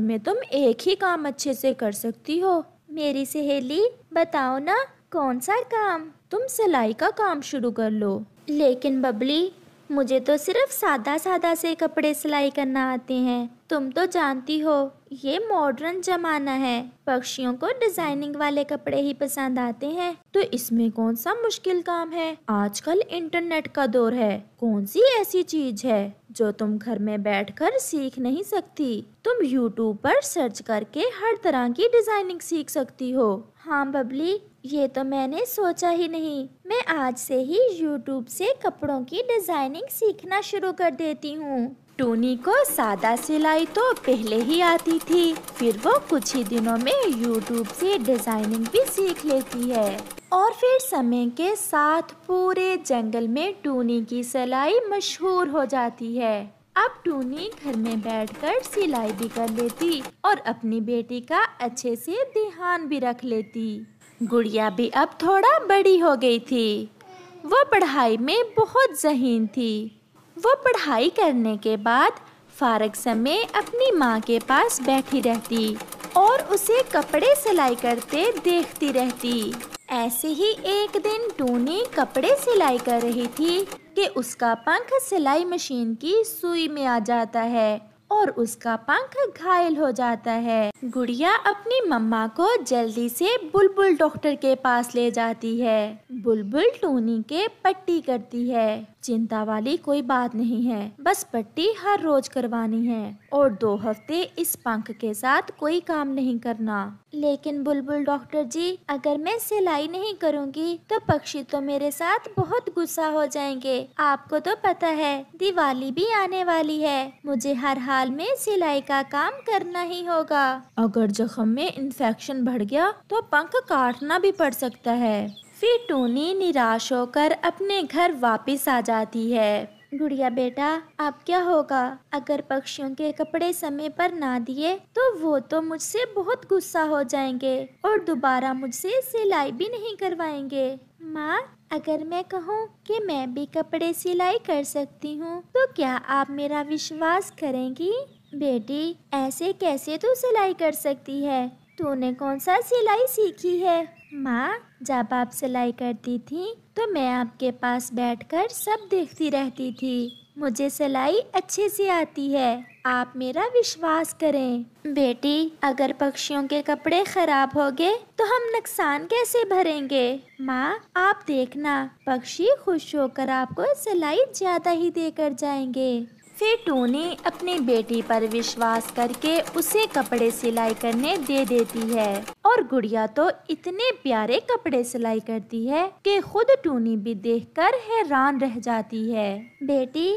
में तुम एक ही काम अच्छे से कर सकती हो। मेरी सहेली, बताओ ना कौन सा काम? तुम सिलाई का काम शुरू कर लो। लेकिन बबली, मुझे तो सिर्फ सादा सादा से कपड़े सिलाई करना आते हैं। तुम तो जानती हो ये मॉडर्न जमाना है, पक्षियों को डिजाइनिंग वाले कपड़े ही पसंद आते हैं। तो इसमें कौन सा मुश्किल काम है? आजकल इंटरनेट का दौर है। कौन सी ऐसी चीज है जो तुम घर में बैठकर सीख नहीं सकती? तुम YouTube पर सर्च करके हर तरह की डिजाइनिंग सीख सकती हो। हाँ बबली, ये तो मैंने सोचा ही नहीं। मैं आज से ही YouTube से कपड़ों की डिजाइनिंग सीखना शुरू कर देती हूँ। टूनी को सादा सिलाई तो पहले ही आती थी, फिर वो कुछ ही दिनों में YouTube से डिजाइनिंग भी सीख लेती है। और फिर समय के साथ पूरे जंगल में टूनी की सिलाई मशहूर हो जाती है। अब टूनी घर में बैठकर सिलाई भी कर लेती और अपनी बेटी का अच्छे से ध्यान भी रख लेती। गुड़िया भी अब थोड़ा बड़ी हो गई थी। वो पढ़ाई में बहुत ज़हीन थी। वो पढ़ाई करने के बाद फारग समय अपनी माँ के पास बैठी रहती और उसे कपड़े सिलाई करते देखती रहती। ऐसे ही एक दिन टूनी कपड़े सिलाई कर रही थी कि उसका पंख सिलाई मशीन की सुई में आ जाता है और उसका पंख घायल हो जाता है। गुड़िया अपनी मम्मा को जल्दी से बुलबुल डॉक्टर के पास ले जाती है। बुलबुल टूनी के पट्टी करती है। चिंता वाली कोई बात नहीं है, बस पट्टी हर रोज करवानी है और 2 हफ्ते इस पंख के साथ कोई काम नहीं करना। लेकिन बुलबुल डॉक्टर जी, अगर मैं सिलाई नहीं करूंगी तो पक्षी तो मेरे साथ बहुत गुस्सा हो जाएंगे। आपको तो पता है दिवाली भी आने वाली है, मुझे हर हाल में सिलाई का काम करना ही होगा। अगर जख्म में इन्फेक्शन बढ़ गया तो पंख काटना भी पड़ सकता है। फिर टूनी निराश होकर अपने घर वापस आ जाती है। गुड़िया बेटा, अब क्या होगा? अगर पक्षियों के कपड़े समय पर ना दिए तो वो तो मुझसे बहुत गुस्सा हो जाएंगे और दोबारा मुझसे सिलाई भी नहीं करवाएंगे। माँ, अगर मैं कहूँ कि मैं भी कपड़े सिलाई कर सकती हूँ तो क्या आप मेरा विश्वास करेंगी? बेटी, ऐसे कैसे तू सिलाई कर सकती है? तूने कौन सा सिलाई सीखी है? माँ, जब आप सिलाई करती थी तो मैं आपके पास बैठकर सब देखती रहती थी। मुझे सिलाई अच्छे से आती है, आप मेरा विश्वास करें। बेटी, अगर पक्षियों के कपड़े खराब हो गए तो हम नुकसान कैसे भरेंगे? माँ, आप देखना, पक्षी खुश होकर आपको सिलाई ज्यादा ही देकर जाएंगे। फिर टूनी अपनी बेटी पर विश्वास करके उसे कपड़े सिलाई करने दे देती है और गुड़िया तो इतने प्यारे कपड़े सिलाई करती है कि खुद टूनी भी देखकर हैरान रह जाती है। बेटी,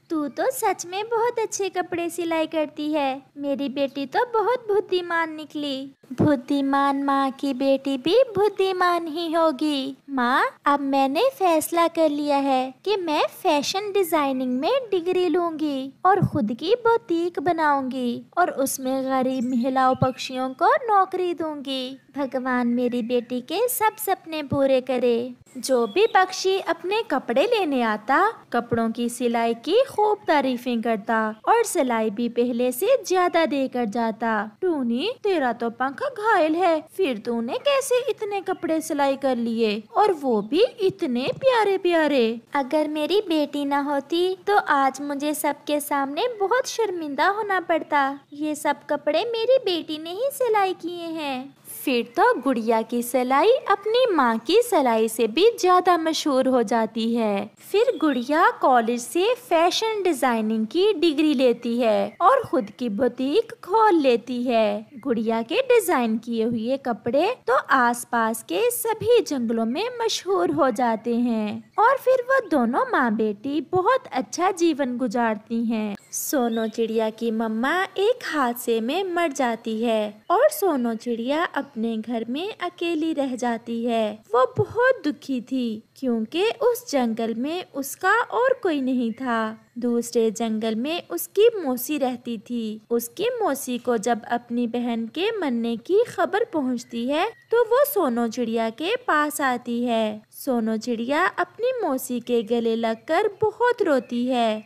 तू तो सच में बहुत अच्छे कपड़े सिलाई करती है। मेरी बेटी तो बहुत बुद्धिमान निकली। बुद्धिमान माँ की बेटी भी बुद्धिमान ही होगी। माँ, अब मैंने फैसला कर लिया है कि मैं फैशन डिजाइनिंग में डिग्री लूंगी और खुद की बुटीक बनाऊंगी और उसमें गरीब महिलाओं पक्षियों को नौकरी दूंगी। भगवान मेरी बेटी के सब सपने पूरे करे। जो भी पक्षी अपने कपड़े लेने आता, कपड़ों की सिलाई की खूब तारीफें करता और सिलाई भी पहले से ज्यादा देकर जाता। टूनी, तेरा तो पंख घायल है, फिर तूने कैसे इतने कपड़े सिलाई कर लिए और वो भी इतने प्यारे प्यारे? अगर मेरी बेटी ना होती तो आज मुझे सबके सामने बहुत शर्मिंदा होना पड़ता। ये सब कपड़े मेरी बेटी ने ही सिलाई किए हैं। फिर तो गुड़िया की सिलाई अपनी माँ की सिलाई से भी ज्यादा मशहूर हो जाती है। फिर गुड़िया कॉलेज से फैशन डिजाइनिंग की डिग्री लेती है और खुद की बुटीक खोल लेती है। गुड़िया के डिजाइन किए हुए कपड़े तो आसपास के सभी जंगलों में मशहूर हो जाते हैं और फिर वो दोनों माँ बेटी बहुत अच्छा जीवन गुजारती हैं। सोनो चिड़िया की मम्मा एक हादसे में मर जाती है और सोनो चिड़िया अपने घर में अकेली रह जाती है। वो बहुत दुखी थी क्योंकि उस जंगल में उसका और कोई नहीं था। दूसरे जंगल में उसकी मौसी रहती थी। उसकी मौसी को जब अपनी बहन के मरने की खबर पहुंचती है तो वो सोनो चिड़िया के पास आती है। सोनो चिड़िया अपनी मौसी के गले लगकर बहुत रोती है।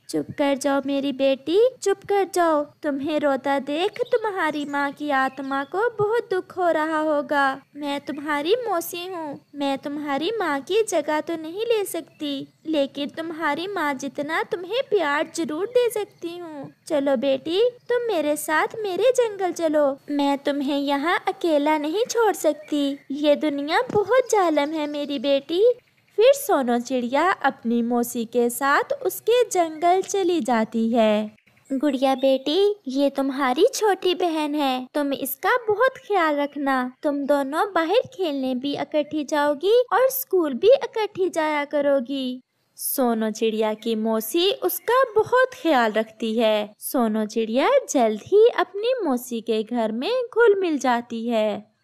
चुप कर जाओ मेरी बेटी, चुप कर जाओ। तुम्हें रोता देख तुम्हारी माँ की आत्मा को बहुत दुख हो रहा होगा। मैं तुम्हारी मौसी हूँ, मैं तुम्हारी माँ की जगह तो नहीं ले सकती, लेकिन तुम्हारी माँ जितना तुम्हें प्यार जरूर दे सकती हूँ। चलो बेटी, तुम मेरे साथ मेरे जंगल चलो। मैं तुम्हें यहाँ अकेला नहीं छोड़ सकती, ये दुनिया बहुत जालिम है मेरी बेटी। फिर सोनो चिड़िया अपनी मौसी के साथ उसके जंगल चली जाती है। गुड़िया बेटी, ये तुम्हारी छोटी बहन है, तुम इसका बहुत ख्याल रखना। तुम दोनों बाहर खेलने भी इकट्ठी जाओगी और स्कूल भी इकट्ठी जाया करोगी। सोनो चिड़िया की मौसी उसका बहुत ख्याल रखती है। सोनो चिड़िया जल्द ही अपनी मौसी के घर में घुल मिल जाती है।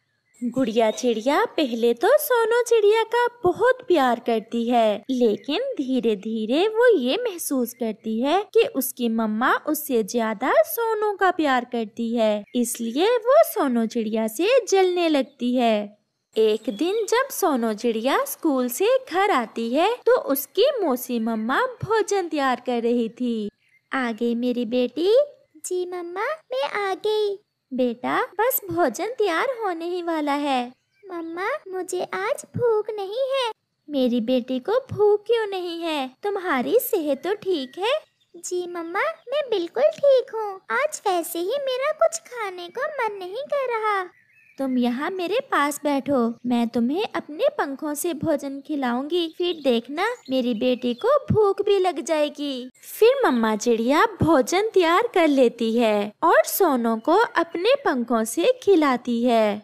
गुड़िया चिड़िया पहले तो सोनो चिड़िया का बहुत प्यार करती है, लेकिन धीरे धीरे वो ये महसूस करती है कि उसकी मम्मा उससे ज्यादा सोनो का प्यार करती है, इसलिए वो सोनो चिड़िया से जलने लगती है। एक दिन जब सोनो चिड़िया स्कूल से घर आती है तो उसकी मौसी मम्मा भोजन तैयार कर रही थी। आ गई मेरी बेटी? जी मम्मा, मैं आ गई। बेटा, बस भोजन तैयार होने ही वाला है। मम्मा, मुझे आज भूख नहीं है। मेरी बेटी को भूख क्यों नहीं है? तुम्हारी सेहत तो ठीक है? जी मम्मा, मैं बिल्कुल ठीक हूँ। आज वैसे ही मेरा कुछ खाने को मन नहीं कर रहा। तुम यहाँ मेरे पास बैठो, मैं तुम्हें अपने पंखों से भोजन खिलाऊंगी, फिर देखना मेरी बेटी को भूख भी लग जाएगी। फिर मम्मा चिड़िया भोजन तैयार कर लेती है और सोनो को अपने पंखों से खिलाती है।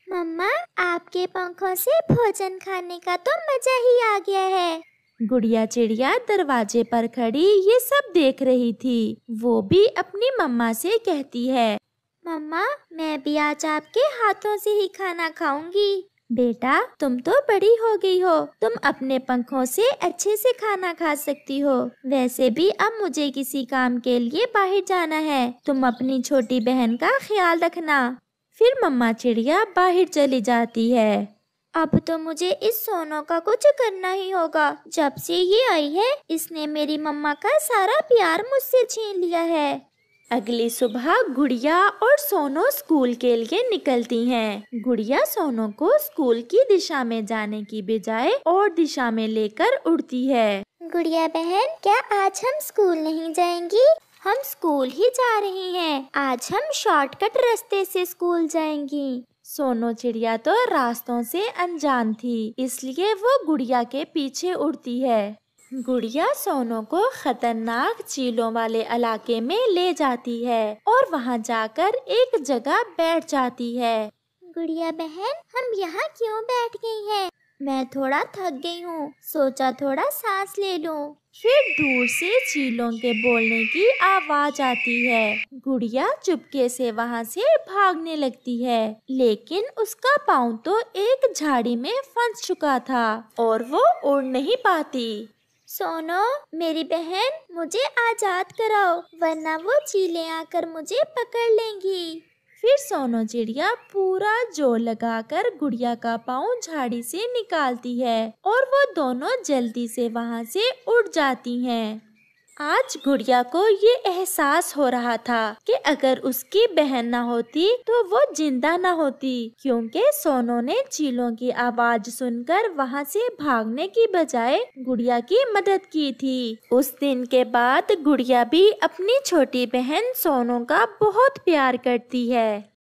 मम्मा, आपके पंखों से भोजन खाने का तो मजा ही आ गया है। गुड़िया चिड़िया दरवाजे पर खड़ी ये सब देख रही थी। वो भी अपनी मम्मा से कहती है, मम्मा, मैं भी आज आपके हाथों से ही खाना खाऊंगी। बेटा, तुम तो बड़ी हो गई हो, तुम अपने पंखों से अच्छे से खाना खा सकती हो। वैसे भी अब मुझे किसी काम के लिए बाहर जाना है, तुम अपनी छोटी बहन का ख्याल रखना। फिर मम्मा चिड़िया बाहर चली जाती है। अब तो मुझे इस सोनो का कुछ करना ही होगा। जब से ये आई है, इसने मेरी मम्मा का सारा प्यार मुझसे छीन लिया है। अगली सुबह गुड़िया और सोनो स्कूल के लिए निकलती हैं। गुड़िया सोनो को स्कूल की दिशा में जाने की बजाय और दिशा में लेकर उड़ती है। गुड़िया बहन, क्या आज हम स्कूल नहीं जाएंगी? हम स्कूल ही जा रही हैं। आज हम शॉर्टकट रास्ते से स्कूल जाएंगी। सोनो चिड़िया तो रास्तों से अनजान थी, इसलिए वो गुड़िया के पीछे उड़ती है। गुड़िया सोनो को खतरनाक चीलों वाले इलाके में ले जाती है और वहाँ जाकर एक जगह बैठ जाती है। गुड़िया बहन, हम यहाँ क्यों बैठ गई हैं? मैं थोड़ा थक गई हूँ, सोचा थोड़ा सांस ले लूं। फिर दूर से चीलों के बोलने की आवाज आती है। गुड़िया चुपके से वहाँ से भागने लगती है, लेकिन उसका पाँव तो एक झाड़ी में फंस चुका था और वो उड़ नहीं पाती। सोनो, मेरी बहन, मुझे आजाद कराओ, वरना वो चीलें आकर मुझे पकड़ लेंगी। फिर सोनो चिड़िया पूरा जोर लगाकर गुड़िया का पाँव झाड़ी से निकालती है और वो दोनों जल्दी से वहाँ से उड़ जाती हैं। आज गुड़िया को ये एहसास हो रहा था कि अगर उसकी बहन ना होती तो वो जिंदा ना होती, क्योंकि सोनो ने चीलों की आवाज सुनकर वहाँ से भागने की बजाय गुड़िया की मदद की थी। उस दिन के बाद गुड़िया भी अपनी छोटी बहन सोनो का बहुत प्यार करती है।